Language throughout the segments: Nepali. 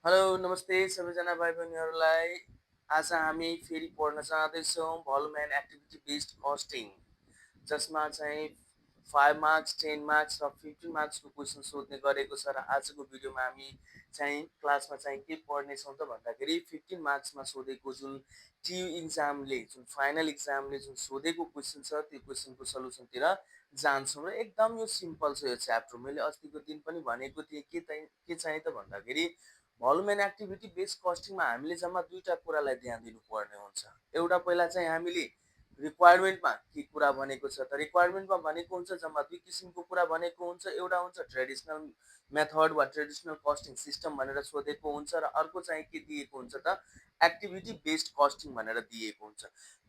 हेलो नमस्ते सबैजना भाइ बहिनीहरूलाई। आज हामी फेरि पढ्न जाँदैछौँ volume and activity based costing, जसमा चाहिँ 5 मार्क्स 10 मार्क्स र 15 मार्क्सको क्वेसन सोध्ने गरेको छ। र आजको भिडियोमा हामी चाहिँ क्लासमा चाहिँ के पढ्नेछौँ त भन्दाखेरि 15 मार्क्समा सोधेको जुन टियु इक्जामले जुन फाइनल इक्जामले जुन सोधेको क्वेसन छ त्यो क्वेसनको सल्युसनतिर जान्छौँ। र एकदम यो सिम्पल छ यो च्याप्टर। मैले अस्तिको दिन पनि भनेको थिएँ के चाहिँ त भन्दाखेरि भोल्युम एन्ड एक्टिभिटी बेस्ड कस्टिङमा हामीले जम्मा दुईवटा कुरालाई ध्यान दिनुपर्ने हुन्छ। एउटा पहिला चाहिँ हामीले रिक्वायरमेन्टमा के कुरा भनेको छ त रिक्वायरमेन्टमा भनेको हुन्छ जम्मा दुई किसिमको कुरा भनेको हुन्छ। एउटा हुन्छ ट्रेडिसनल मेथड वा ट्रेडिसनल कस्टिङ सिस्टम भनेर सोधेको हुन्छ र अर्को चाहिँ के दिएको हुन्छ त एक्टिभिटी बेस्ड कस्टिङ भनेर दिएको हुन्छ।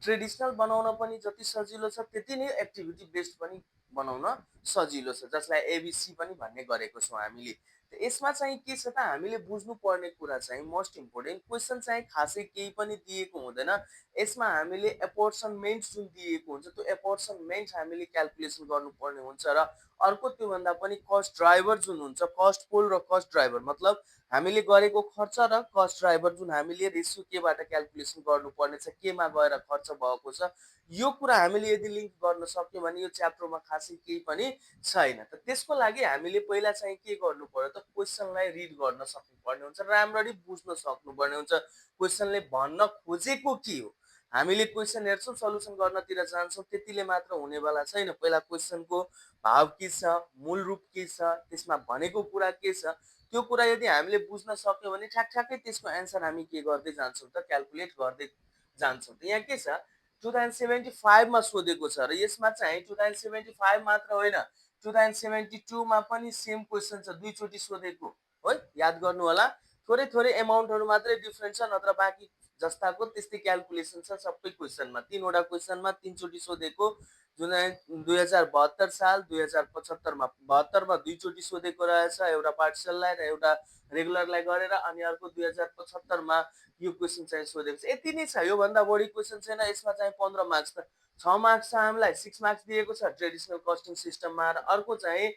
ट्रेडिसनल बनाउन पनि जति सजिलो छ त्यति नै एक्टिभिटी बेस्ड पनि बनाउन सजिलो छ, जसलाई एबिसी पनि भन्ने गरेको छौँ हामीले। यसमा चाहिँ के छ त हामीले बुझ्नुपर्ने कुरा चाहिँ मोस्ट इम्पोर्टेन्ट क्वेसन चाहिँ खासै केही पनि दिएको हुँदैन। यसमा हामीले एपोर्सनमेन्ट जुन दिएको हुन्छ त्यो एपोर्सनमेन्ट हामीले क्यालकुलेसन गर्नुपर्ने हुन्छ। र अर्को त्योभन्दा पनि कस्ट ड्राइभर जुन हुन्छ, कस्ट पोल र कस्ट ड्राइभर मतलब हामीले गरेको खर्च र कस्ट ड्राइभर जुन हामीले रेसियो केबाट क्यालकुलेसन गर्नुपर्ने छ, केमा गएर खर्च भएको छ, यो कुरा हामीले यदि लिङ्क गर्न सक्यौँ भने यो च्याप्टरमा खासै केही पनि छैन। त त्यसको लागि हामीले पहिला चाहिँ के गर्नु पर्यो त क्वेसनलाई रिड गर्न सक्नुपर्ने हुन्छ, राम्ररी बुझ्न सक्नुपर्ने हुन्छ क्वेसनले भन्न खोजेको के हो। हामीले क्वेसन हेर्छौँ सल्युसन गर्नतिर जान्छौँ त्यतिले मात्र हुनेवाला छैन। पहिला क्वेसनको भाव के छ, मूल रूप के छ, त्यसमा भनेको कुरा के छ, त्यो कुरा यदि हामीले बुझ्न सक्यौँ भने ठ्याक्ठ्याक्कै त्यसको एन्सर हामी के गर्दै जान्छौँ त क्यालकुलेट गर्दै जान्छौँ। त यहाँ के छ 2075 मा सोधेको छ र यसमा चाहिँ 2075 मात्र होइन 2072 मा पनि सेम क्वेसन छ, दुईचोटि सोधेको है, याद गर्नु होला। थोरै थोरै एमाउन्टहरू मात्रै डिफ्रेन्ट छ, नत्र बाँकी जस्ताको त्यस्तै क्यालकुलेसन छ सबै क्वेसनमा। तीनवटा क्वेसनमा तीनचोटि सोधेको, जुन 2072 साल 2075 72 दुईचोटि सोधेको रहेछ, एउटा पार्टिसललाई र एउटा रेगुलरलाई गरेर, अनि अर्को 2075 यो क्वेसन चाहिँ सोधेको छ। यति नै छ, योभन्दा बढी क्वेसन छैन। यसमा चाहिँ 15 मार्क्स त 6 मार्क्स छ हामीलाई, 6 मार्क्स दिएको छ ट्रेडिसनल कस्टिङ सिस्टममा, र अर्को चाहिँ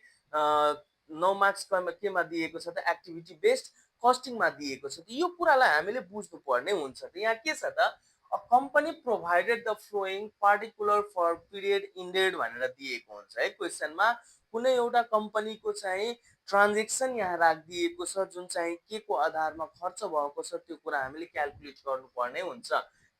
9 मार्क्स केमा दिएको छ त एक्टिभिटी बेस्ड कस्टिङमा दिएको छ। यो कुरालाई हामीले बुझ्नुपर्ने हुन्छ। त यहाँ के छ त a company provided the following particular for period ended भनेर दिएको हुन्छ है क्वेसनमा। कुनै एउटा कम्पनीको चाहिँ ट्रान्जेक्सन यहाँ राखिदिएको छ जुन चाहिँ के को आधारमा खर्च भएको छ त्यो कुरा हामीले क्यालकुलेट गर्नुपर्ने हुन्छ।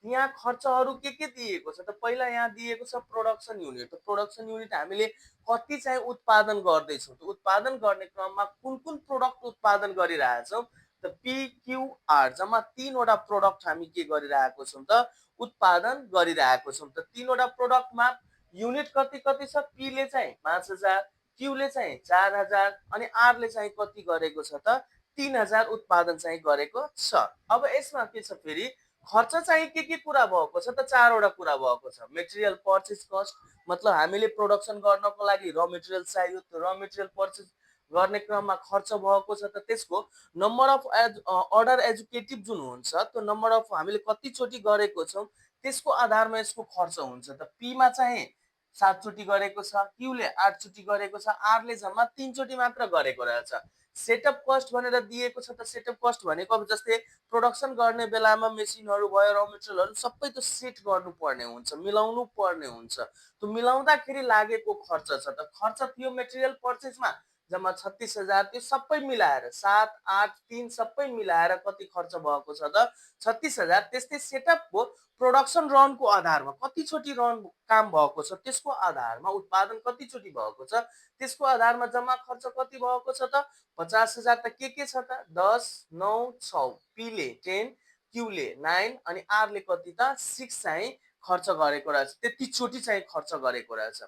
यहाँ खर्चहरू के दिएको छ त पहिला यहाँ दिएको छ प्रोडक्सन युनिट। प्रोडक्सन युनिट हामीले कति चाहिँ उत्पादन गर्दैछौँ, त्यो उत्पादन गर्ने क्रममा कुन कुन प्रोडक्ट उत्पादन गरिरहेछौँ त पिक्युआर जम्मा तीनवटा प्रोडक्ट हामी के गरिरहेको छौँ त उत्पादन गरिरहेको छौँ। त तीनवटा प्रोडक्टमा युनिट कति कति छ, पीले चाहिँ 5000, क्यूले चाहिँ 4000 अनि आरले चाहिँ कति गरेको छ त 3000 उत्पादन चाहिँ गरेको छ। अब यसमा के छ फेरि खर्च चाहिँ के कुरा भएको छ त चारवटा कुरा भएको छ। मेटेरियल पर्चेज कस्ट मतलब हामीले प्रोडक्सन गर्नको लागि र मेटेरियल चाहियो, त्यो र मेटेरियल पर्चेज गर्ने क्रममा खर्च भएको छ। त त्यसको नम्बर अफ अर्डर एजुकेटिभ जुन हुन्छ त्यो नम्बर अफ हामीले कतिचोटि गरेको छौँ त्यसको आधारमा यसको खर्च हुन्छ। त पीमा चाहिँ 7 चोटि गरेको छ, क्यूले 8 चोटि गरेको छ, आरले जम्मा 3 चोटि मात्र गरेको रहेछ। सेटअप कस्ट भनेर दिएको छ। त सेटअप कस्ट भनेको अब जस्तै प्रोडक्सन गर्ने बेलामा मेसिनहरू भयो, र मेटेरियलहरू सबै त्यो सेट गर्नुपर्ने हुन्छ, मिलाउनु पर्ने हुन्छ। त्यो मिलाउँदाखेरि लागेको खर्च छ। त खर्च थियो मेटेरियल पर्चेजमा जम्मा 36,000, त्यो सबै मिलाएर 7 8 3 सबै मिलाएर कति खर्च भएको छ त 36,000। त्यस्तै सेटअपको प्रोडक्सन रनको आधारमा कतिचोटि रन काम भएको छ त्यसको आधारमा उत्पादन कतिचोटि भएको छ त्यसको आधारमा जम्मा खर्च कति भएको छ त 50,000। त के छ त 10 9 6, पीले 10, क्यूले 9 अनि आरले कति त 6 चाहिँ खर्च गरेको रहेछ, त्यतिचोटि चाहिँ खर्च गरेको रहेछ।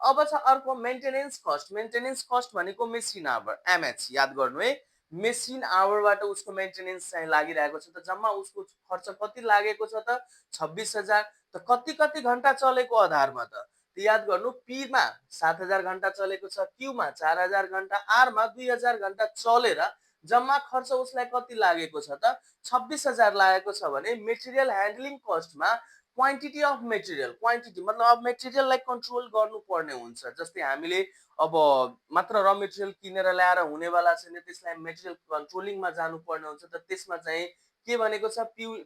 अब छ अर्को मेन्टेनेन्स कस्ट। मेन्टेनेन्स कस्ट भनेको मेसिन आवर, एमएच याद गर्नु है। मेसिन आवरबाट उसको मेन्टेनेन्स चाहिँ लागिरहेको छ। त जम्मा उसको खर्च कति लागेको छ त 26,000। त कति कति घन्टा चलेको आधारमा त याद गर्नु, पीमा 7,000 घन्टा चलेको छ, क्यूमा 4,000 घन्टा, आरमा 2,000 घन्टा चलेर जम्मा खर्च उसलाई कति लागेको छ त 26,000 लागेको छ भने material handling कस्टमा quantity of material, quantity मतलब अब मेटेरियललाई कन्ट्रोल गर्नुपर्ने हुन्छ। जस्तै हामीले अब मात्र र मेटेरियल किनेर ल्याएर हुनेवाला छैन, त्यसलाई मेटेरियल कन्ट्रोलिङमा जानुपर्ने हुन्छ। त त्यसमा चाहिँ के भनेको छ,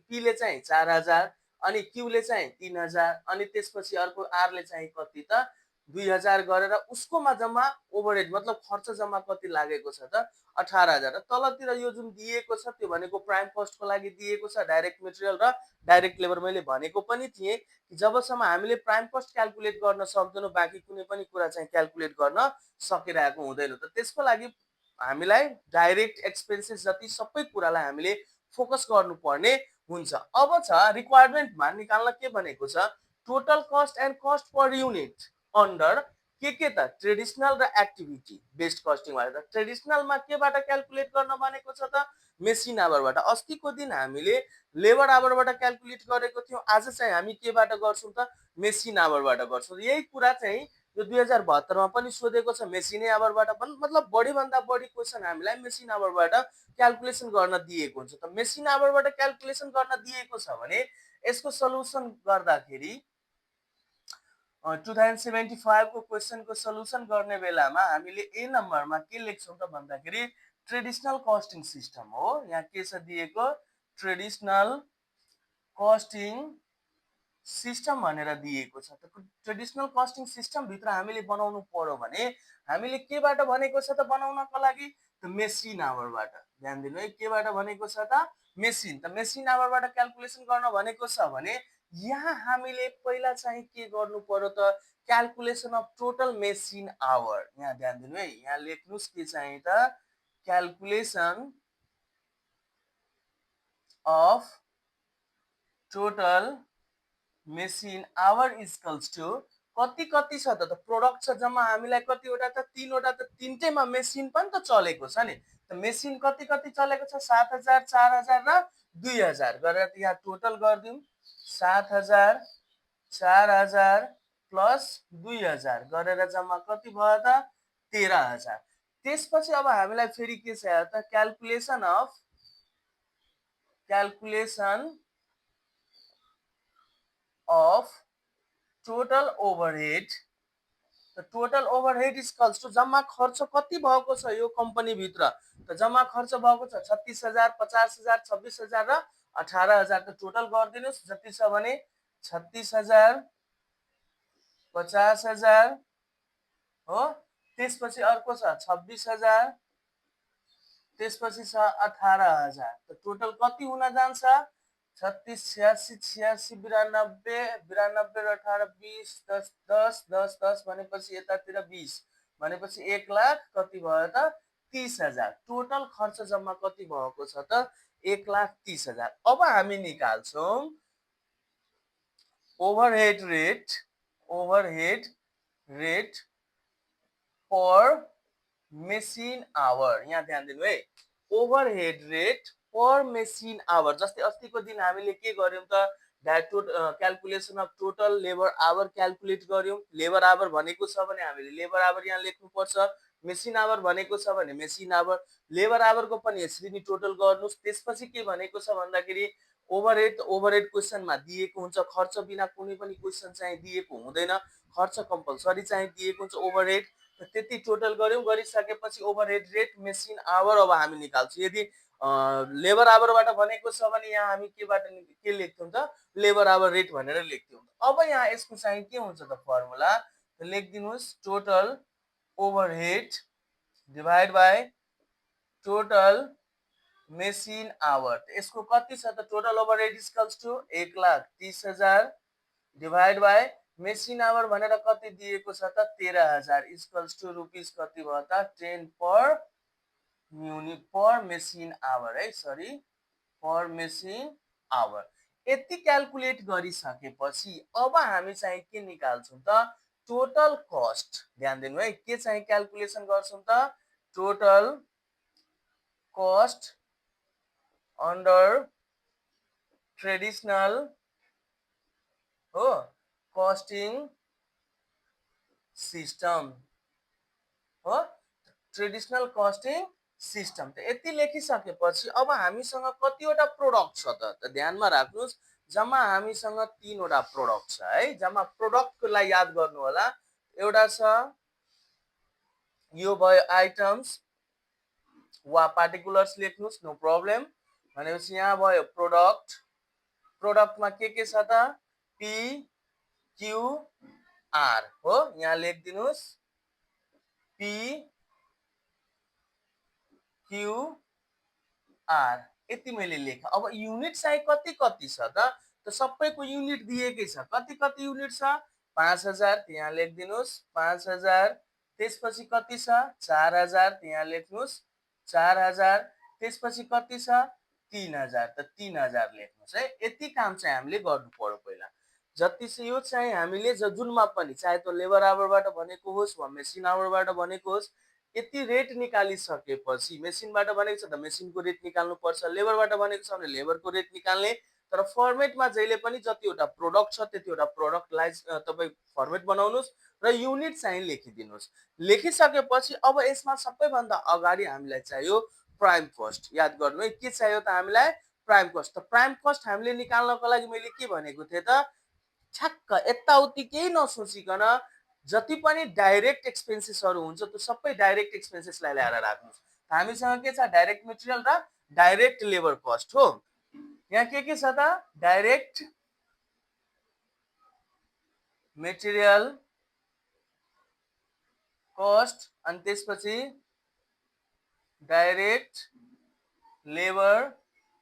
पीले चाहिँ 4000, अनि क्यूले चाहिँ 3000, अनि त्यसपछि अर्को आरले चाहिँ कति त 2000 गरेर उसकोमा जम्मा ओभरहेड मतलब खर्च जम्मा कति लागेको छ त 18000। तलतिर यो जुन दिएको छ त्यो भनेको प्राइम कस्टको लागि दिएको छ, डाइरेक्ट मेटेरियल र डाइरेक्ट लेबर। मैले भनेको पनि थिएँ कि जबसम्म हामीले प्राइम कस्ट क्याल्कुलेट गर्न सक्दैनौँ बाँकी कुनै पनि कुरा चाहिँ क्याल्कुलेट गर्न सकिरहेको हुँदैन। त त्यसको लागि हामीलाई डाइरेक्ट एक्सपेन्सेस जति सबै कुरालाई हामीले फोकस गर्नुपर्ने हुन्छ। अब छ रिक्वायरमेन्टमा निकाल्न के भनेको छ, total cost and cost per unit under के त ट्रेडिसनल र एक्टिभिटी बेस्ड कस्टिङ भनेर। ट्रेडिसनलमा केबाट क्याल्कुलेट गर्न भनेको छ त मेसिन आवरबाट। अस्तिको दिन हामीले लेबर आवरबाट क्याल्कुलेट गरेको थियौँ, आज चाहिँ हामी केबाट गर्छौँ त मेसिन आवरबाट गर्छौँ। यही कुरा चाहिँ यो 2072 मा पनि सोधेको छ, मेसिनै आवरबाट पनि, मतलब बढीभन्दा बढी क्वेसन हामीलाई मेसिन आवरबाट क्याल्कुलेसन गर्न दिएको हुन्छ। त मेसिन आवरबाट क्याल्कुलेसन गर्न दिएको छ भने यसको सल्युसन गर्दाखेरि 2075 को क्वेसनको सल्युसन गर्ने बेलामा हामीले ए नम्बरमा के लेख्छौँ त भन्दाखेरि ट्रेडिसनल कस्टिङ सिस्टम हो। यहाँ के छ दिएको, ट्रेडिसनल कस्टिङ सिस्टम भनेर दिएको छ। त ट्रेडिसनल कस्टिङ सिस्टम भित्र हामीले बनाउनु पर्यो भने हामीले केबाट भनेको छ त बनाउनको लागि त मेसिन आवरबाट। ध्यान दिनु है, केबाट भनेको छ त मेसिन। त मेसिन आवरबाट क्याल्कुलेसन गर्न भनेको छ भने यहाँ हामीले पहिला चाहिँ के गर्नु पर्यो त calculation of total machine hour. यहाँ ध्यान दिनु है, यहाँ लेख्नुस् के चाहिँ त calculation of total machine hour equals to कति कति छ त प्रोडक्ट छ जम्मा हामीलाई कतिवटा त 3वटा, त 3टैमा मेसिन पनि त चलेको छ नि। त मेसिन कति कति चलेको छ 7000, 4000 र 2000 गरेर यहाँ टोटल गरिदिउँ। 7000, 4000 प्लस 2000 गरेर जम्मा कति भयो त 13000। त्यसपछि अब हामीलाई फेरि के छ त क्याल्कुलेसन अफ टोटल ओभरहेड। त टोटल ओभरहेड इक्वल्स टु जम्मा खर्च कति भएको छ यो कम्पनी भित्र। त जम्मा खर्च भएको छ 36000, 50000, 26000 र 18000। त टोटल गरिदिनुस् जति छ भने 36000, 50000 हो, त्यसपछि अर्को छ 26000, त्यसपछि छ 18000। त टोटल कति हुन जान्छ 36, 86, 86, 92, 92 र 18, 20, 10, 10, 10, 10 भनेपछि यतातिर 20 भनेपछि 1 लाख कति भयो त 30,000। टोटल खर्च जम्मा कति भएको छ त 1,30,000। अब हामी निकाल्छौँ overhead rate per machine hour. यहाँ ध्यान दिनु है, overhead rate per machine hour. जस्तै अस्तिको दिन हामीले के गर्यौं त calculation of total labour hour calculate गर्यौं। लेबर आवर भनेको छ भने हामीले लेबर आवर यहाँ लेख्नु पर्छ, मेसिन आवर भनेको छ भने मेसिन आवर। लेबर आवरको पनि यसरी नै टोटल गर्नुस्। त्यसपछि के भनेको छ भन्दाखेरि ओभरहेड क्वेसनमा दिएको हुन्छ, खर्च बिना कुनै पनि क्वेसन चाहिँ दिएको हुँदैन, खर्च कम्पलसरी चाहिँ दिएको हुन्छ ओभरहेड। त्यति टोटल गर्यौं, गरिसकेपछि ओभरहेड रेट मेसिन आवर अब हामी निकाल्छौँ। यदि लेबर आवरबाट भनेको छ भने यहाँ हामी के लेख्थ्यौं त लेबर आवर रेट भनेर लेख्थ्यौं। अब यहाँ यसको चाहिँ के हुन्छ त फर्मुला लेखिदिनुस्, total overhead divide by total machine hour. यसको कति छ त total overhead equals to 1,30,000 divide by machine hour भनेर कति दिएको छ त 13,000 इक्वल्स टु रुपीस कति भयो त 10 पर मेसिन आवर है, सरी पर मेसिन आवर। यति क्याल्कुलेट गरिसकेपछि अब हामी चाहिँ के निकाल्छौँ त टोटल कस्ट। ध्यान दिनु है, के चाहिँ क्याल्कुलेसन गर्छौँ त टोटल कस्ट अन्डर ट्रेडिसनल हो कस्टिङ सिस्टम हो, ट्रेडिसनल कस्टिङ सिस्टम। त यति लेखिसकेपछि अब हामीसँग कतिवटा प्रोडक्ट छ त ध्यानमा राख्नुस्। जम्मा हामीसँग 3 वटा प्रोडक्ट छ है। जम्मा प्रोडक्टको लागि याद गर्नु होला। एउटा छ यो भयो आइटम्स वा पार्टिकुलर्स लेख्नुस्, नो प्रब्लम। भनेपछि यहाँ भयो प्रोडक्ट, प्रोडक्टमा के छ त पी क्यू आर हो, यहाँ लेखिदिनुस् पी क्यू आर, यति मैले लेख। अब युनिट चाहिँ कति कति छ त सबैको युनिट दिएकै छ। कति कति युनिट छ 5000, यहाँ लेखिदिनुस् 5000। त्यसपछि कति छ 4000, यहाँ लेख्नुस् 4000। त्यसपछि कति छ 3000, त 3000 लेख्नुस् है। यति काम चाहिँ हामीले गर्नु पर्यो पहिला। जति चाहिँ यो चाहिँ हामीले जुनमा पनि चाहे त्यो लेबर आवरबाट भनेको होस् वा मेसिन आवरबाट भनेको होस्, यति रेट निकालिसकेपछि मेसिनबाट भनेको छ त मेसिनको रेट निकाल्नु पर्छ, लेबरबाट भनेको छ भने लेबरको रेट निकाल्ने। तर फर्मेटमा जहिले पनि जतिवटा प्रोडक्ट छ त्यतिवटा प्रोडक्टलाई तपाईँ फर्मेट बनाउनुहोस् र युनिट चाहिँ लेखिदिनुहोस्। लेखिसकेपछि अब यसमा सबैभन्दा अगाडि हामीलाई चाहियो प्राइम कस्ट। याद गर्नु है, के चाहियो त हामीलाई प्राइम कस्ट। त प्राइम कस्ट हामीले निकाल्नको लागि मैले के भनेको थिएँ त ठ्याक्क यताउति केही नसोचिकन जति पनि डाइरेक्ट एक्सपेन्सेसहरू हुन्छ त्यो सबै डाइरेक्ट एक्सपेन्सेसलाई ल्याएर राख्नुहोस्। हामीसँग के छ डाइरेक्ट मेटेरियल र डाइरेक्ट लेबर कस्ट हो। यहाँ के छ त डाइरेक्ट मेटेरियल कस्ट अनि त्यसपछि डाइरेक्ट लेबर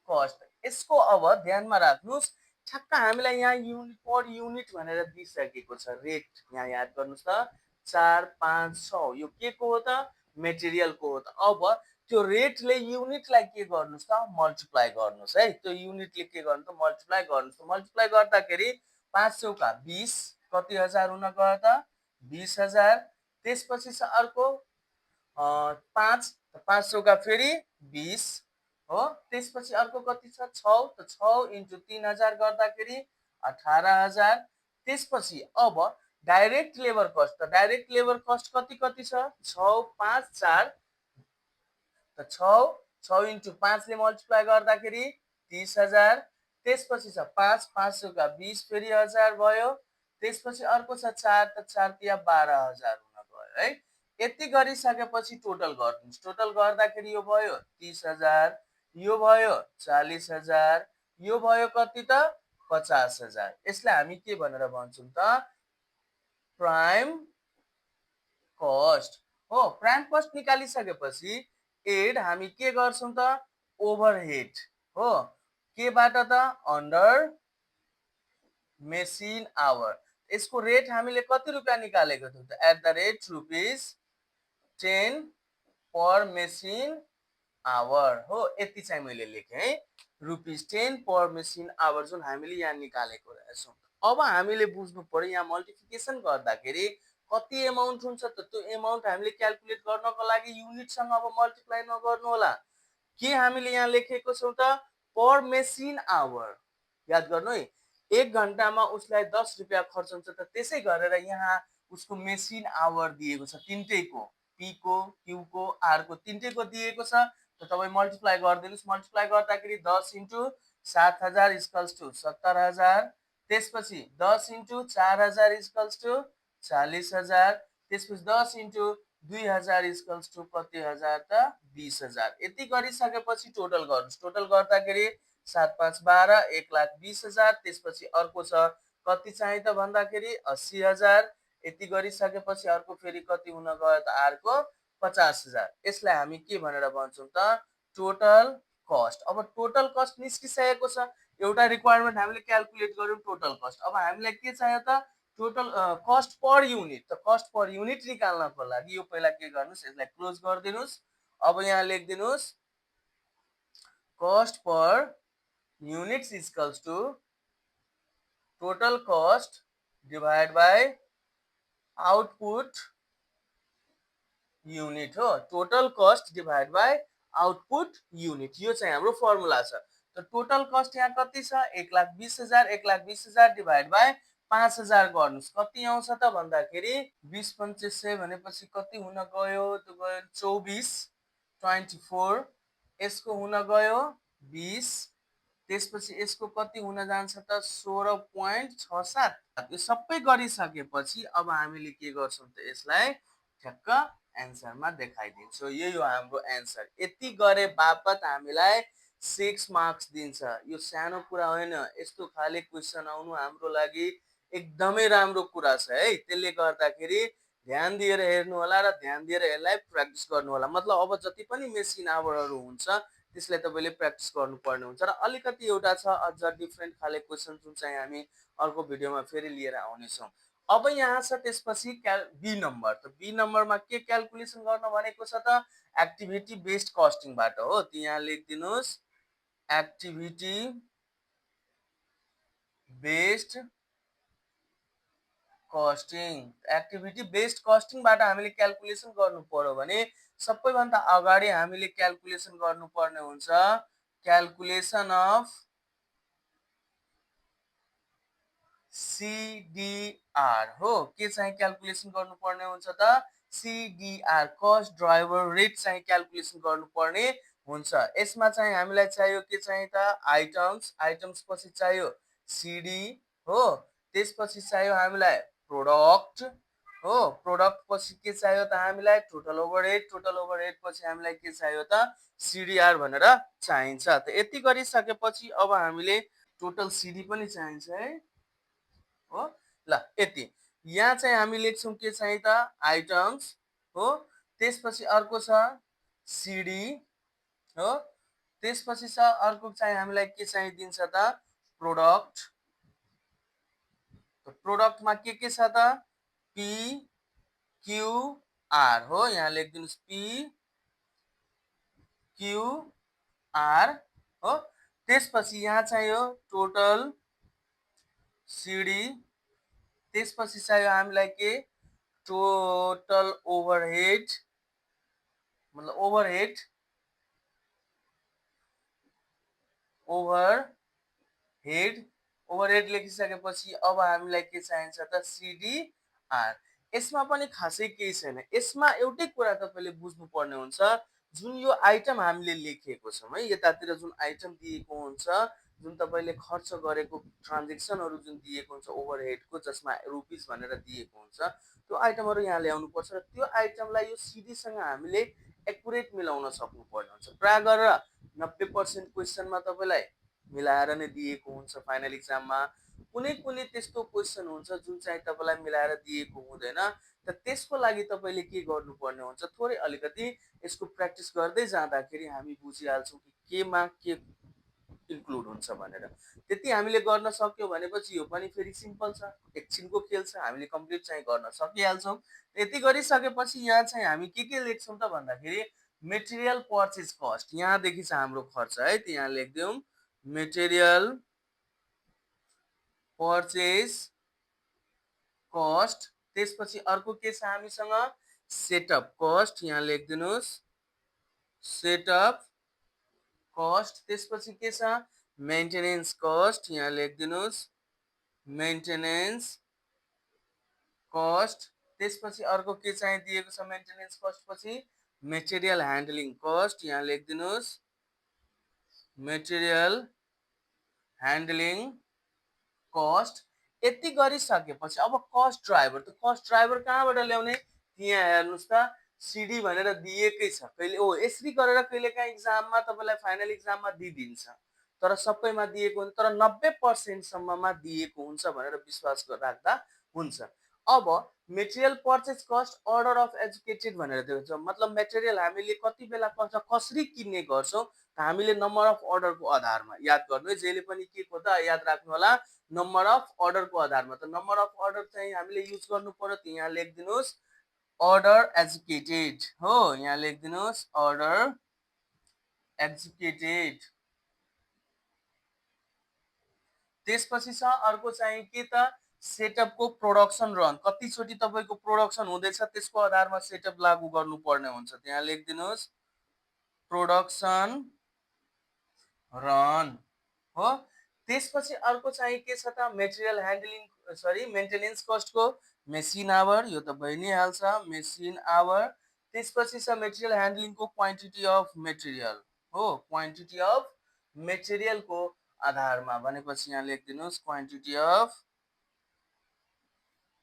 कस्ट। यसको अब ध्यानमा राख्नुहोस्, ठ्याक्क हामीलाई यहाँ युनिट पर युनिट भनेर दिइसकेको छ रेट। यहाँ याद गर्नुहोस् त 4 5 6 यो के को हो त मेटेरियलको हो त। अब त्यो रेटले युनिटलाई के गर्नुहोस् त मल्टिप्लाई गर्नुहोस् है। त्यो युनिटले के गर्नु त मल्टिप्लाई गर्नुहोस्। मल्टिप्लाई गर्दाखेरि 5 चौका 20 कति हजार हुन गयो त 20000। त्यसपछि छ अर्को 5 5 चौका फेरि 20 हो। त्यसपछि अर्को कति छ 6 त 6 इन्टु 3000 गर्दाखेरि 18000। त्यसपछि अब डाइरेक्ट लेबर कस्ट, त डाइरेक्ट लेबर कस्ट कति कति छ 6 5 4 त 6 इन्टु 5 ले मल्टिप्लाई गर्दाखेरि 30000। त्यसपछि छ 5 5 चौका 20 फेरि 1000 भयो। त्यसपछि अर्को छ 4 त 4 तिया 12000 हुन गयो है। यति गरिसकेपछि टोटल गर्नुहोस्। टोटल गर्दाखेरि यो भयो 30000, यो भयो 40000, यो भयो कति त 50000। यसलाई हामी के भनेर भन्छौँ त प्राइम कस्ट हो। प्राइम कस्ट निकालिसकेपछि एड हामी के गर्छौँ त ओभरहेड हो। केबाट त अन्डर मेसिन आवर। यसको रेट हामीले कति रुपियाँ निकालेको थियौँ त at the rate ₹10 per machine hour हो। यति चाहिँ मैले लेखेँ है ₹10 पर मेसिन आवर जुन हामीले यहाँ निकालेको रहेछौँ। अब हामीले बुझ्नु पर्यो यहाँ मल्टिप्लिकेसन गर्दाखेरि कति एमाउन्ट हुन्छ त त्यो एमाउन्ट हामीले क्याल्कुलेट गर्नको लागि युनिटसँग अब मल्टिप्लाई नगर्नु होला। के हामीले यहाँ लेखेको छौँ त पर मेसिन आवर। याद गर्नु है, 1 घन्टामा उसलाई 10 रुपियाँ खर्च हुन्छ त त्यसै गरेर यहाँ उसको मेसिन आवर दिएको छ तिनटैको, पी को क्यू को आर को तिनटैको दिएको छ। त तपाईँ मल्टिप्लाई गरिदिनुहोस्। मल्टिप्लाई गर्दाखेरि 10 इन्टु 7000 इक्वल्स टु 70000। त्यसपछि 10 इन्टु 4000 इक्वल्स टु 40000। त्यसपछि 10 इन्टु 2000 इक्वल्स टु कति हजार त 20000। यति गरिसकेपछि टोटल गर्नुहोस्। टोटल गर्दाखेरि 7 5 12 1,20,000। त्यसपछि अर्को छ कति चाहिँ त भन्दाखेरि 80000। यति गरिसकेपछि अर्को फेरि कति हुन गयो त आरको 50000। यसलाई हामी के भनेर भन्छौँ त टोटल कस्ट। अब टोटल कस्ट निस्किसकेको छ। एउटा रिक्वायरमेन्ट हामीले क्याल्कुलेट गर्यौँ टोटल कस्ट। अब हामीलाई के चाहियो त टोटल कस्ट पर युनिट। त कस्ट पर युनिट निकाल्नको लागि यो पहिला के गर्नुहोस् यसलाई क्लोज गरिदिनुहोस्। अब यहाँ लेखिदिनुहोस् cost per units equals to total cost divide by output unit हो। Total cost divide by output unit यो चाहिँ हाम्रो फर्मुला छ। त टोटल कस्ट यहाँ कति छ 1,20,000। 1,20,000 डिवाइड बाई 5000 गर्नुहोस् कति आउँछ त भन्दाखेरि 20 25 भनेपछि कति हुन गयो त गयो 24 24। यसको हुन गयो 20 त्यसपछि यसको कति हुन जान्छ त 16.67। यो सबै गरिसकेपछि अब हामीले के गर्छौँ त यसलाई ठ्याक्क एन्सरमा देखाइदिन्छौँ। यही हो हाम्रो एन्सर। यति गरे बापत हामीलाई 6 मार्क्स दिन्छ। यो सानो कुरा होइन, यस्तो खाले क्वेसन आउनु हाम्रो लागि एकदमै राम्रो कुरा छ है। त्यसले गर्दाखेरि ध्यान दिएर हेर्नु होला र ध्यान दिएर यसलाई प्र्याक्टिस गर्नु होला। मतलब अब जति पनि मेसिन आवरहरू हुन्छ त्यसलाई तपाईँले प्र्याक्टिस गर्नुपर्ने हुन्छ। र अलिकति एउटा छ अझ डिफ्रेन्ट खाले क्वेसन जुन चाहिँ हामी अर्को भिडियोमा फेरि लिएर आउनेछौँ। अब यहाँ छ त्यसपछि बी नम्बर। त बी नम्बरमा के क्यालकुलेसन गर्न भनेको छ त एक्टिभिटी बेस्ड कस्टिङबाट हो। त यहाँ लेखिदिनुहोस् activity based costing. Activity based कस्टिङबाट हामीले क्यालकुलेसन गर्नु पर्यो भने सबैभन्दा अगाडि हामीले क्यालकुलेसन गर्नुपर्ने हुन्छ क्यालकुलेसन अफ CDR हो। के चाहिँ क्यालकुलेसन गर्नुपर्ने हुन्छ त CDR कस्ट ड्राइभर रेट चाहिँ क्यालकुलेसन गर्नुपर्ने हुन्छ। यसमा चाहिँ हामीलाई चाहियो के चाहिँ त आइटम्स। आइटम्स पछि चाहियो CD हो। त्यसपछि चाहियो हामीलाई प्रोडक्ट हो। प्रोडक्ट पछि के चाहियो त हामीलाई टोटल ओभरहेड। टोटल ओभरहेड पछि हामीलाई के चाहियो त CDR भनेर चाहिन्छ। त यति गरिसकेपछि अब हामीले टोटल CD पनि चाहिन्छ है हो। ल यति यहाँ चाहिँ हामी लेख्छौँ के चाहिँ त आइटम्स हो। त्यसपछि अर्को छ CD हो। त्यसपछि छ अर्को चाहिँ हामीलाई के चाहिँ दिन्छ त प्रोडक्ट। प्रोडक्टमा के छ त PQR हो। यहाँ लेखिदिनुहोस् PQR हो। त्यसपछि यहाँ चाहियो टोटल CD। त्यसपछि चाहियो हामीलाई के टोटल ओभरहेड। मतलब ओभरहेड ओभरहेड लेखिसकेपछि अब हामीलाई के चाहिन्छ त CDR। यसमा पनि खासै केही छैन। यसमा एउटै कुरा तपाईँले बुझ्नुपर्ने हुन्छ जुन यो आइटम हामीले लेखेको छौँ है यतातिर जुन आइटम दिएको हुन्छ जुन तपाईँले खर्च गरेको ट्रान्जेक्सनहरू जुन दिएको हुन्छ ओभरहेडको जसमा रुपिस भनेर दिएको हुन्छ त्यो आइटमहरू यहाँ ल्याउनुपर्छ र त्यो आइटमलाई यो CDसँग हामीले एकुरेट मिलाउन सक्नुपर्ने हुन्छ। प्राय गरेर 90% क्वेसनमा तपाईँलाई मिलाएर नै दिएको हुन्छ फाइनल एक्जाममा। कुनै कुनै त्यस्तो क्वेसन हुन्छ जुन चाहिँ तपाईँलाई मिलाएर दिएको हुँदैन। त त्यसको लागि तपाईँले के गर्नुपर्ने हुन्छ थोरै अलिकति यसको प्र्याक्टिस गर्दै जाँदाखेरि हामी बुझिहाल्छौँ कि केमा के इन्क्लुड हुन्छ भनेर। त्यति हामीले गर्न सक्यौँ भनेपछि यो पनि फेरि सिम्पल छ, एकछिनको खेल छ, हामीले कम्प्लिट चाहिँ गर्न सकिहाल्छौँ। यति गरिसकेपछि यहाँ चाहिँ हामी के लेख्छौँ त भन्दाखेरि मेटेरियल पर्चेज कस्ट। यहाँदेखि छ हाम्रो खर्च है। त यहाँ लेखिदिउँ मेटेरियल पर्चेज कस्ट। त्यसपछि अर्को के छ हामीसँग सेटअप कस्ट। यहाँ लेखिदिनुहोस् सेटअप कस्ट। त्यसपछि के छ मेन्टेनेन्स कस्ट। यहाँ लेखिदिनुहोस् मेन्टेनेन्स कस्ट। त्यसपछि अर्को के चाहिँ दिएको छ मेन्टेनेन्स कस्ट पछि मेटेरियल ह्यान्डलिङ कस्ट। यहाँ लेखिदिनुहोस् मेटेरियल ह्यान्डलिङ कस्ट। यति गरिसकेपछि अब कस्ट ड्राइभर। त कस्ट ड्राइभर कहाँबाट ल्याउने यहाँ हेर्नुहोस् त CD भनेर दिएकै छ। कहिले यसरी गरेर कहिलेकाहीँ इक्जाममा तपाईँलाई फाइनल इक्जाममा दिइदिन्छ तर सबैमा दिएको हुन्छ तर 90% सम्ममा दिएको हुन्छ भनेर विश्वास राख्दा हुन्छ। अब material purchase cost order of educated भनेर दिएको छ। मतलब मेटेरियल हामीले कति बेला कसरी किन्ने गर्छौँ हामीले नम्बर अफ अर्डरको आधारमा याद गर्नु है। जहिले पनि के को त याद राख्नु होला नम्बर अफ अर्डरको आधारमा। त नम्बर अफ अर्डर चाहिँ हामीले युज गर्नु पर्यो। त यहाँ लेखिदिनुहोस् अर्डर एजुकेटेड हो। यहाँ लेखिदिनुहोस् अर्डर एजुकेटेड। त्यसपछि छ अर्को चाहिँ के त सेटअपको प्रोडक्सन रन। कतिचोटि तपाईँको प्रोडक्सन हुँदैछ त्यसको आधारमा सेटअप लागू गर्नुपर्ने हुन्छ। त्यहाँ लेखिदिनुहोस् प्रोडक्सन रन हो। त्यसपछि अर्को चाहिँ के छ त मेटेरियल ह्यान्डलिङ मेन्टेनेन्स कस्टको मेसिन आवर। यो त भइ नै हाल्छ मेसिन आवर। त्यसपछि छ मेटेरियल ह्यान्डलिङको क्वान्टिटी अफ मेटेरियल हो। क्वान्टिटी अफ मेटेरियलको आधारमा भनेपछि यहाँ लेखिदिनुहोस् क्वान्टिटी अफ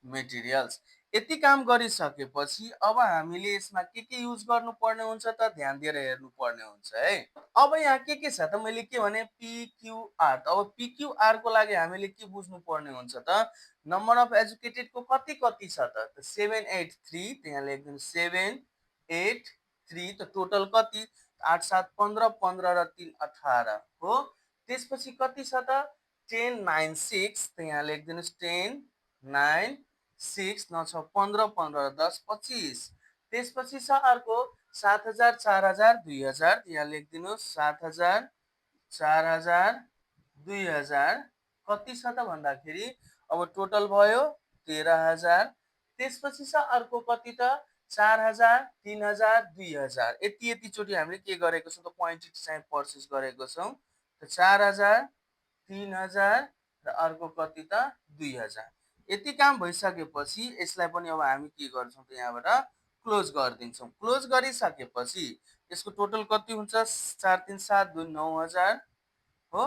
मेटेरियल्स। यति काम गरिसकेपछि अब हामीले यसमा के युज गर्नुपर्ने हुन्छ त ध्यान दिएर हेर्नुपर्ने हुन्छ है। अब यहाँ के छ त मैले के भने पिक्युआर। अब पिक्युआर को लागि हामीले के बुझ्नु पर्ने हुन्छ त नम्बर अफ एजुकेटेड को कति छ त 783 त्यहाँ लेख्दिनु 783 त टोटल कति 8 7 15 15 र 3 18 हो। त्यसपछि कति छ त 1096 त्यहाँ लेख्दिनुस् 1096 9 6 15 15 10 25। त्यसपछि छ अर्को 7000 4000 2000 यहाँ लेखिदिनुहोस् 7000 4000 2000 कति छ त भन्दाखेरि अब टोटल भयो 13000। त्यसपछि छ अर्को कति त 4000 3000 2000 यति यतिचोटि हामीले के गरेको छौँ त क्वान्टिटी चाहिँ पर्चेस गरेको छौँ। 4000 3000 र अर्को कति त 2000। यति काम भइसकेपछि यसलाई पनि अब हामी के गर्छौँ त यहाँबाट क्लोज गरिदिन्छौँ। क्लोज गरिसकेपछि यसको टोटल कति हुन्छ 4 3 7 2 9000 हो।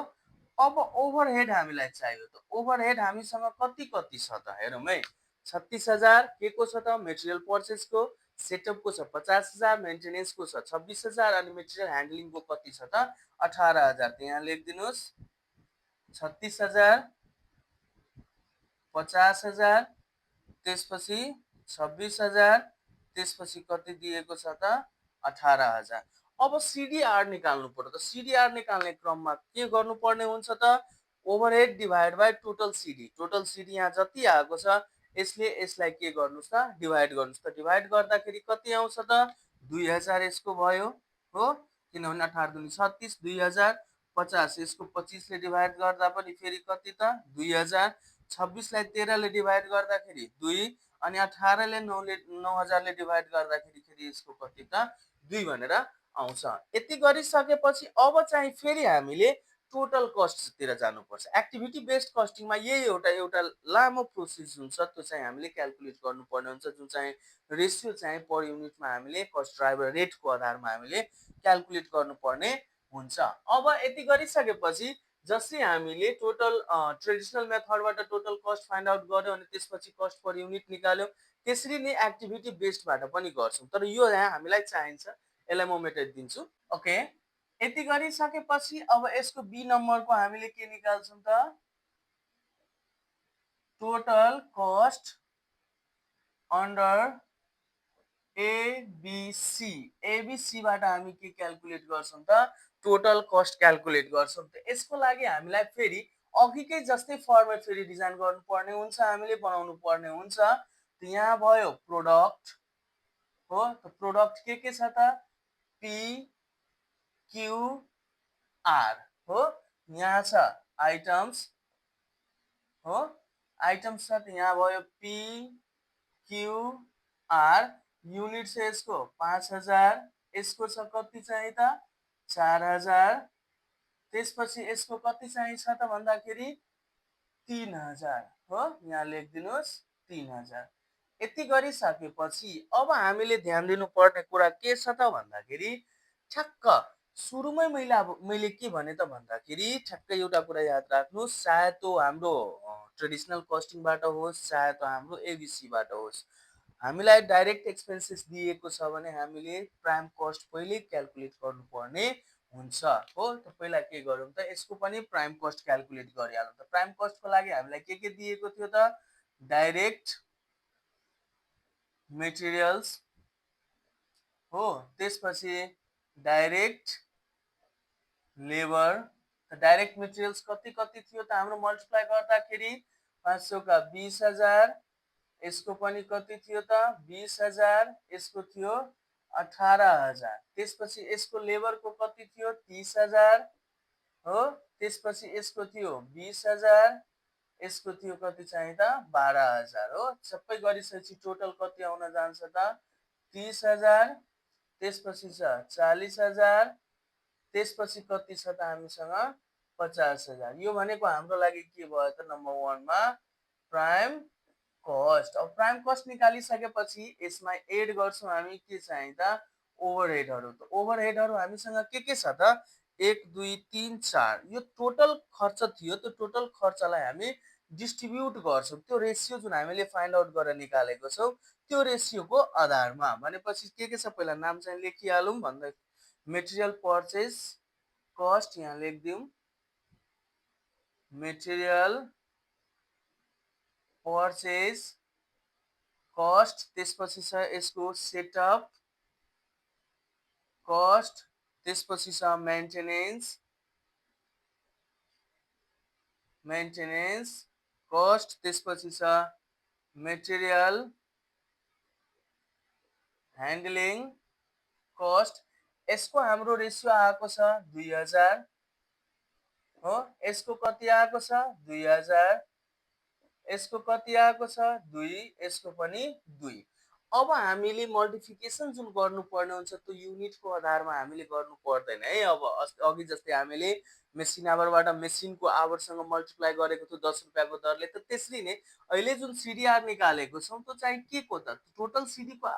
अब ओभरहेड हामीलाई चाहियो त ओभरहेड हामीसँग कति छ त हेरौँ है। 36000 के को छ त मेटेरियल पर्चेस को, सेटअप को छ 50000, मेन्टेनेन्स को छ 26000 अनि मेटेरियल ह्यान्डलिङ को कति छ त 18000 त्यहाँ लेखिदिनुहोस् 36000 50000 त्यसपछि 26000 त्यसपछि कति दिएको छ त 18000। अब सिडिआर निकाल्नु पर्यो त सिडिआर निकाल्ने क्रममा के गर्नुपर्ने हुन्छ त ओभरहेड डिभाइड बाइ टोटल सिडी यहाँ जति आएको छ यसले यसलाई के गर्नुस् त डिभाइड गर्नुस् त डिभाइड गर्दाखेरि कति आउँछ त 2000 यसको भयो हो किनभने 18 दुनी 36 2000 50 यसको 25 ले डिभाइड गर्दा पनि फेरि कति त 2000 26 लाई 13 ले डिभाइड गर्दाखेरि 2 अनि 18 ले 9000 ले डिभाइड गर्दाखेरि फेरि यसको कति त 2 भनेर आउँछ। यति गरिसकेपछि अब चाहिँ फेरि हामीले टोटल कस्टतिर जानुपर्छ। एक्टिभिटी बेस्ड कस्टिङमा यही एउटा लामो प्रोसेस हुन्छ त्यो चाहिँ हामीले क्याल्कुलेट गर्नुपर्ने हुन्छ जुन चाहिँ रेसियो चाहिँ पर युनिटमा हामीले कस्ट ड्राइभर रेटको आधारमा हामीले क्याल्कुलेट गर्नुपर्ने हुन्छ। अब यति गरिसकेपछि जस्तै हामीले टोटल ट्रेडिसनल मेथडबाट टोटल कस्ट फाइन्ड आउट गर्यो अनि त्यसपछि कस्ट पर युनिट निकाल्यो त्यसरी नै एक्टिभिटी बेस्डबाट पनि गर्छौँ तर यो यहाँ हामीलाई चाहिन्छ यसलाई म मेटाइदिन्छु। ओके यति गरिसकेपछि अब यसको बी नम्बरको हामीले के निकाल्छौँ त टोटल कस्ट अन्डर एबीसी। एबीसीबाट हामी के क्याल्कुलेट गर्छौँ त टोटल कस्ट क्याल्कुलेट गर्छौँ। त यसको लागि हामीलाई फेरि अघिकै जस्तै फर्मेट फेरि डिजाइन गर्नुपर्ने हुन्छ हामीले बनाउनु पर्ने हुन्छ। यहाँ भयो प्रोडक्ट हो त प्रोडक्ट के छ त पी क्यू आर हो। यहाँ छ आइटम्स हो आइटम्स छ त यहाँ भयो पी क्यू आर युनिट छ यसको 5000 यसको छ कति चाहिँ त 4000 त्यसपछि यसको कति चाहिँ छ त भन्दाखेरि 3000 हो यहाँ लेखिदिनुहोस् 3000। यति गरिसकेपछि अब हामीले ध्यान दिनुपर्ने कुरा के छ त भन्दाखेरि ठ्याक्क सुरुमै मैले के भने त भन्दाखेरि ठ्याक्क एउटा कुरा याद राख्नुहोस् चाहे त्यो हाम्रो ट्रेडिसनल कस्टिङबाट होस् चाहे त्यो हाम्रो एबीसीबाट होस् हामीलाई डाइरेक्ट एक्सपेन्सेस दिएको छ भने हामीले प्राइम कस्ट पहिले क्याल्कुलेट गर्नुपर्ने हुन्छ हो। त पहिला के गरौँ त यसको पनि प्राइम कस्ट क्याल्कुलेट गरिहालौँ। त प्राइम कस्टको लागि हामीलाई के दिएको थियो त डाइरेक्ट मेटेरियल्स हो त्यसपछि डाइरेक्ट लेबर। डाइरेक्ट मेटेरियल्स कति थियो त हाम्रो मल्टिप्लाई गर्दाखेरि 500 का 20000 यसको पनि कति थियो त 20000 यसको थियो 18000 त्यसपछि यसको लेबरको कति थियो 30000 हो त्यसपछि यसको थियो 20000 यसको थियो कति चाहिँ त 12000 हो। सबै गरिसकेपछि टोटल कति आउन जान्छ त 30000 त्यसपछि छ 40000 त्यसपछि कति छ त हामीसँग 50000। यो भनेको हाम्रो लागि के भयो त नम्बर 1 मा प्राइम कस्ट। अब प्राइम कस्ट निकालिसकेपछि यसमा एड गर्छौँ हामी के चाहिँ त ओभरहेडहरू। त ओभरहेडहरू हामीसँग के छ त 1 2 3 4 यो टोटल खर्च थियो। त्यो टोटल खर्चलाई हामी डिस्ट्रिब्युट गर्छौँ त्यो रेसियो जुन हामीले फाइन्ड आउट गरेर निकालेको छौँ त्यो रेसियोको आधारमा। भनेपछि के छ पहिला नाम चाहिँ लेखिहालौँ भन्दा मेटेरियल पर्चेस कस्ट यहाँ लेखिदिउँ मेटेरियल पर्चेस कस्ट, त्यसपछि छ यसको सेटअप कस्ट, त्यसपछि छ मेन्टेनेन्स कस्ट, त्यसपछि छ मेटेरियल ह्यान्डलिङ कस्ट। यसको हाम्रो रेसियो आएको छ 2000 हो। यसको कति आएको छ 2000, यसको कति आएको छ 2, यसको पनि 2। अब हामीले मल्टिफिकेसन जुन गर्नुपर्ने हुन्छ त्यो युनिटको आधारमा हामीले गर्नु पर्दैन है। अब अघि जस्तै हामीले मेसिन आवरबाट मेसिनको आवरसँग मल्टिप्लाई गरेको थियो 10 रुपैयाँको दरले, त त्यसरी नै अहिले जुन सिडिआर निकालेको छौँ त्यो चाहिँ के को त टोटल सिडीको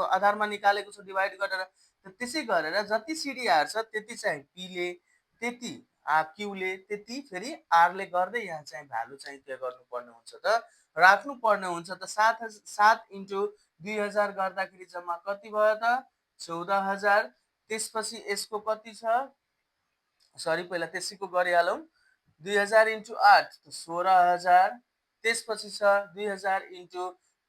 आधारमा निकालेको छ डिभाइड गरेर। त त्यसै गरेर जति सिडिआर छ त्यति चाहिँ पीले, त्यति क्यूले, त्यति फेरि आरले गर्दै यहाँ चाहिँ भ्यालु चाहिँ के गर्नुपर्ने हुन्छ त राख्नुपर्ने हुन्छ। त 7 इन्टु 2000 गर्दाखेरि जम्मा कति भयो त 14000। त्यसपछि यसको कति छ सरी पहिला त्यसैको गरिहालौँ 2000 इन्टु 8 त 16000, त्यसपछि छ 2000 इन्टु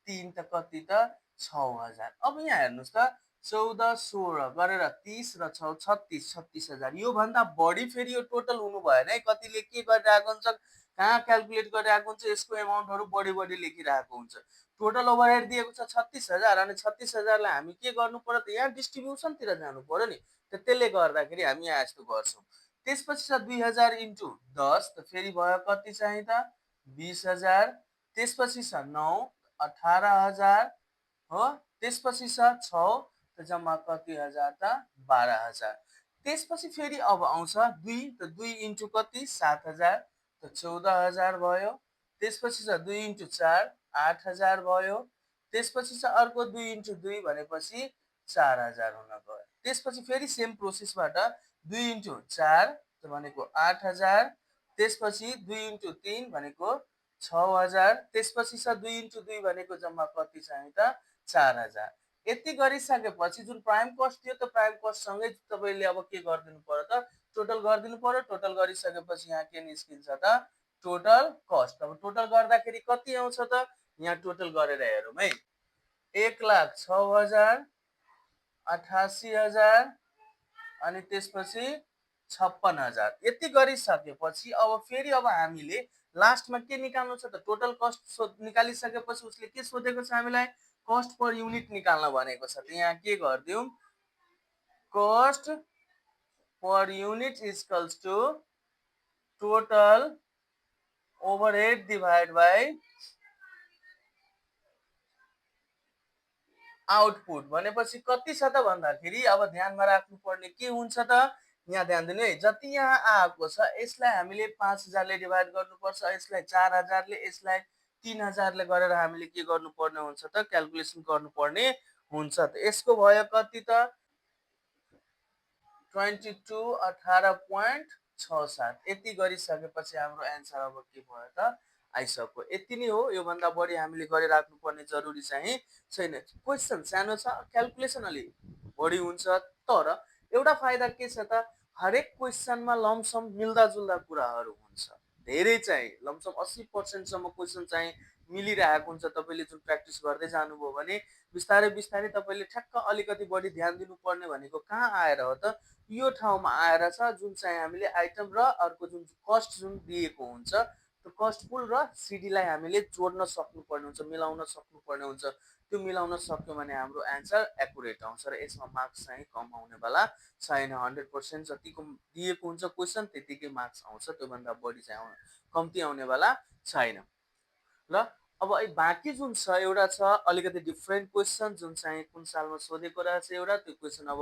3 त कति त 6000। अब यहाँ हेर्नुहोस् त 14 16 गरेर 30 र 6 36 36000 यो भन्दा बढी फेरि यो टोटल हुनु भएन है। कतिले के गरिरहेको हुन्छ कहाँ क्याल्कुलेट गरिरहेको हुन्छ यसको एमाउन्टहरू बढी बढी लेखिरहेको हुन्छ। टोटल ओभरहेड दिएको छ 36000 अनि 36000 लाई हामी के गर्नु पर्यो त यहाँ डिस्ट्रिब्युसनतिर जानु पर्यो नि। त त्यसले गर्दाखेरि हामी यहाँ यस्तो गर्छौँ। त्यसपछि छ 2000 इन्टु 10 त फेरि भयो कति चाहिँ त 20000, त्यसपछि छ 9 18000 हो, त्यसपछि छ 6 त जम्मा कति हजार त 12000। त्यसपछि फेरि अब आउँछ 2 त 2 इन्टु कति 7000 त 14000 भयो। त्यसपछि छ 2 इन्टु 4 8000 भयो। त्यसपछि छ अर्को 2 इन्टु 2 भनेपछि 4000 हुन गयो। त्यसपछि फेरि सेम प्रोसेसबाट 2 इन्टु 4 भनेको 8000, त्यसपछि 2 इन्टु 3 भनेको 6000, त्यसपछि छ 2 इन्टु 2 भनेको जम्मा कति चाहिँ त 4000। यति गरिसकेपछि जुन प्राइम कस्ट थियो त्यो प्राइम कस्ट सँगै तपाईले अब के गरिदिनु पर्यो त टोटल गरिदिनु पर्यो। टोटल गरिसकेपछि यहाँ के निस्किन्छ त टोटल कस्ट। अब टोटल गर्दाखेरि कति आउँछ त यहाँ टोटल गरेर हेरौँ है 1,06,000 88,000 अनि त्यसपछि 56,000। यति गरिसकेपछि अब फेरि अब हामीले लास्टमा के निकाल्नु छ त टोटल कस्ट निकालिसकेपछि उसले के सोधेको छ हामीलाई कस्ट पर युनिट निकाल्न भनेको छ। त यहाँ के गर्दियौँ cost per unit equals to total overhead divide by output. भनेपछि कति छ त भन्दाखेरि अब ध्यानमा राख्नुपर्ने के हुन्छ त यहाँ ध्यान दिनु है। जति यहाँ आएको छ यसलाई हामीले 5000 ले डिभाइड गर्नुपर्छ, यसलाई 4000 ले, यसलाई 3000 ले गरेर हामीले के गर्नुपर्ने हुन्छ त क्याल्कुलेसन गर्नुपर्ने हुन्छ। त यसको भयो कति त 22 18.67। यति गरिसकेपछि हाम्रो एन्सर अब के भयो त आइसक्यो। यति नै हो। यो भन्दा बढी हामीले गरिराख्नु पर्ने जरुरी चाहिँ छैन। क्वेशन सानो छ क्याल्कुलेसन अलि बढी हुन्छ तर एउटा फाइदा के छ त हरेक क्वेशनमा लमसम मिल्दा जुल्दा कुराहरू हुन्छ। धेरै चाहिँ लमसम 80% सम्म क्वेशन चाहिँ मिलिरहेको हुन्छ। तपाईले जुन प्र्याक्टिस गर्दै जानुभयो भने बिस्तारै बिस्तारै तपाईले ठ्याक्क अलिकति बढी ध्यान दिनुपर्ने भनेको कहाँ आएर हो त यो ठाउँमा आएर छ जुन चाहिँ हामीले आइटम र अर्को जुन कस्ट जुन दिएको हुन्छ त्यो कस्ट पुल र सिडीलाई हामीले जोड्न सक्नुपर्ने हुन्छ, मिलाउन सक्नुपर्ने हुन्छ। त्यो मिलाउन सक्यो भने हाम्रो एन्सर एकुरेट आउँछ र यसमा मार्क्स चाहिँ कम आउनेवाला छैन। 100% जतिको दिएको हुन्छ क्वेशन त्यतिकै मार्क्स आउँछ, त्योभन्दा बढी चाहिँ कम्ती आउनेवाला छैन। ल अब बाँकी जुन छ एउटा छ अलिकति डिफरेन्ट क्वेशन जुन चाहिँ कुन सालमा सोधेको रहेछ एउटा त्यो क्वेशन अब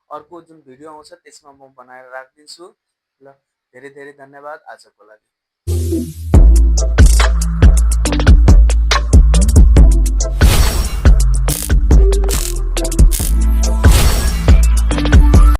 अर्को जुन भिडियो आउँछ त्यसमा म बनाएर राखिदिन्छु। ल धेरै धेरै धन्यवाद आजको लागि।